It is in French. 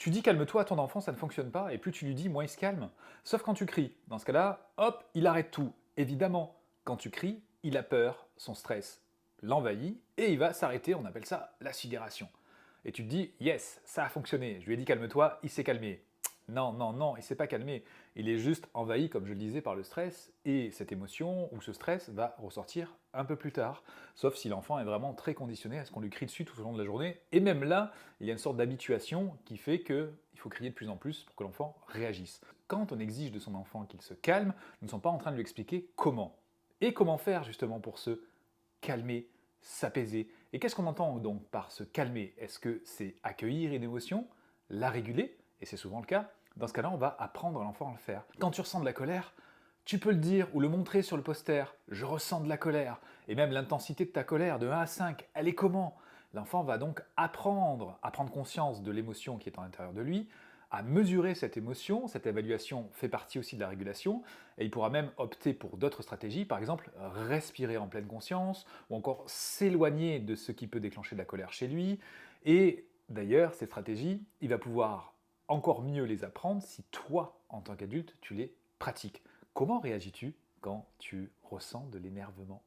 Tu dis calme-toi à ton enfant, ça ne fonctionne pas, et plus tu lui dis, moins il se calme. Sauf quand tu cries. Dans ce cas-là, hop, il arrête tout. Évidemment, quand tu cries, il a peur, son stress l'envahit, et il va s'arrêter, on appelle ça la sidération. Et tu te dis, yes, ça a fonctionné, je lui ai dit calme-toi, il s'est calmé. Non, non, non, il s'est pas calmé. Il est juste envahi, comme je le disais, par le stress, et cette émotion ou ce stress va ressortir un peu plus tard. Sauf si l'enfant est vraiment très conditionné à ce qu'on lui crie dessus tout au long de la journée. Et même là, il y a une sorte d'habituation qui fait qu'il faut crier de plus en plus pour que l'enfant réagisse. Quand on exige de son enfant qu'il se calme, nous ne sommes pas en train de lui expliquer comment. Et comment faire justement pour se calmer, s'apaiser. Et qu'est-ce qu'on entend donc par se calmer? Est-ce que c'est accueillir une émotion, la réguler? Et c'est souvent le cas. Dans ce cas-là, on va apprendre à l'enfant à le faire. Quand tu ressens de la colère, tu peux le dire ou le montrer sur le poster. Je ressens de la colère. Et même l'intensité de ta colère, de 1 à 5, elle est comment? L'enfant va donc apprendre à prendre conscience de l'émotion qui est à l'intérieur de lui, à mesurer cette émotion. Cette évaluation fait partie aussi de la régulation. Et il pourra même opter pour d'autres stratégies, par exemple respirer en pleine conscience, ou encore s'éloigner de ce qui peut déclencher de la colère chez lui. Et d'ailleurs, ces stratégies, il va pouvoir encore mieux les apprendre si toi, en tant qu'adulte, tu les pratiques. Comment réagis-tu quand tu ressens de l'énervement?